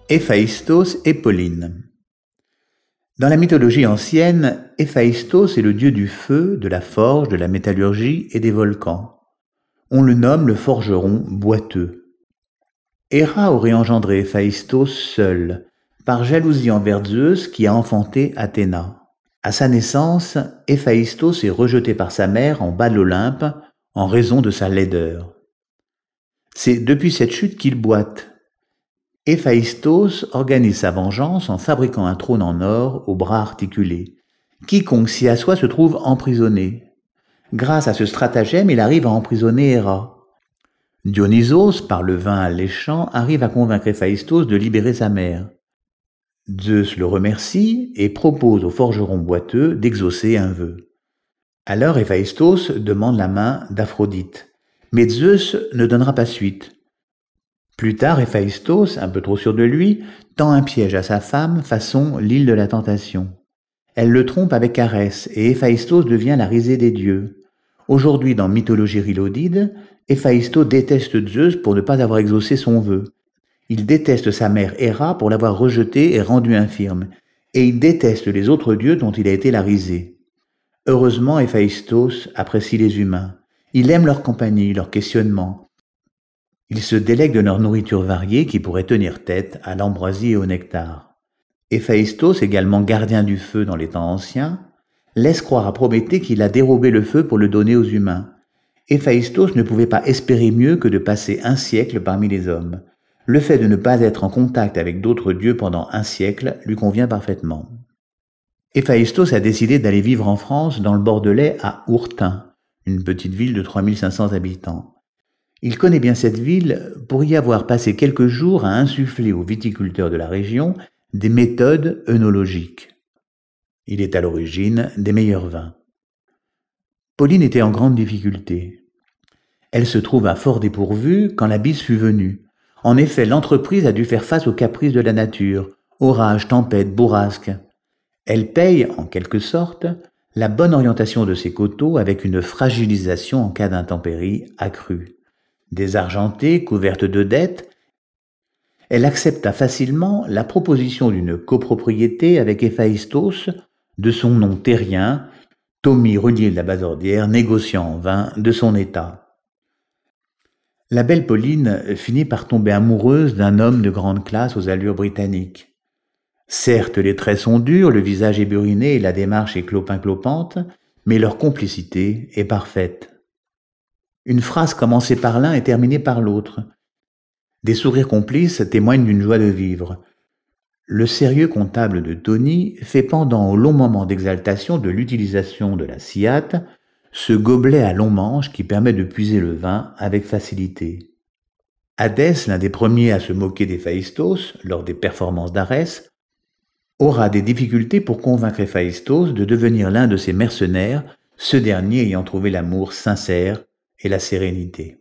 Héphaïstos et Pauline. Dans la mythologie ancienne, Héphaïstos est le dieu du feu, de la forge, de la métallurgie et des volcans. On le nomme le forgeron boiteux. Héra aurait engendré Héphaïstos seul, par jalousie envers Zeus qui a enfanté Athéna. À sa naissance, Héphaïstos est rejeté par sa mère en bas de l'Olympe en raison de sa laideur. C'est depuis cette chute qu'il boite. Héphaïstos organise sa vengeance en fabriquant un trône en or aux bras articulés. Quiconque s'y assoit se trouve emprisonné. Grâce à ce stratagème, il arrive à emprisonner Héra. Dionysos, par le vin alléchant, arrive à convaincre Héphaïstos de libérer sa mère. Zeus le remercie et propose au forgeron boiteux d'exaucer un vœu. Alors Héphaïstos demande la main d'Aphrodite, mais Zeus ne donnera pas suite. Plus tard, Héphaïstos, un peu trop sûr de lui, tend un piège à sa femme façon l'île de la tentation. Elle le trompe avec Arès et Héphaïstos devient la risée des dieux. Aujourd'hui, dans Mythologie Rhylodide, Héphaïstos déteste Zeus pour ne pas avoir exaucé son vœu. Il déteste sa mère Héra pour l'avoir rejetée et rendue infirme, et il déteste les autres dieux dont il a été la risée. Heureusement, Héphaïstos apprécie les humains. Il aime leur compagnie, leur questionnement. Il se délègue de leur nourriture variée qui pourrait tenir tête à l'ambroisie et au nectar. Héphaïstos, également gardien du feu dans les temps anciens, laisse croire à Prométhée qu'il a dérobé le feu pour le donner aux humains. Héphaïstos ne pouvait pas espérer mieux que de passer un siècle parmi les hommes. Le fait de ne pas être en contact avec d'autres dieux pendant un siècle lui convient parfaitement. Héphaïstos a décidé d'aller vivre en France dans le Bordelais à Ourtin, une petite ville de 3500 habitants. Il connaît bien cette ville pour y avoir passé quelques jours à insuffler aux viticulteurs de la région des méthodes œnologiques. Il est à l'origine des meilleurs vins. Pauline était en grande difficulté. Elle se trouva fort dépourvue quand la bise fut venue. En effet, l'entreprise a dû faire face aux caprices de la nature, orages, tempêtes, bourrasques. Elle paye, en quelque sorte, la bonne orientation de ses coteaux avec une fragilisation en cas d'intempéries accrue. Désargentée, couverte de dettes, elle accepta facilement la proposition d'une copropriété avec Héphaïstos, de son nom terrien, Thomie Renier de la Bazordière, négociant en vin de son état. La belle Pauline finit par tomber amoureuse d'un homme de grande classe aux allures britanniques. Certes, les traits sont durs, le visage est buriné et la démarche est clopin-clopante, mais leur complicité est parfaite. Une phrase commencée par l'un et terminée par l'autre. Des sourires complices témoignent d'une joie de vivre. Le sérieux comptable de Tony fait pendant au long moment d'exaltation de l'utilisation de la cyate, ce gobelet à long manche qui permet de puiser le vin avec facilité. Hadès, l'un des premiers à se moquer d'Héphaïstos lors des performances d'Arès, aura des difficultés pour convaincre Héphaïstos de devenir l'un de ses mercenaires, ce dernier ayant trouvé l'amour sincère et la sérénité.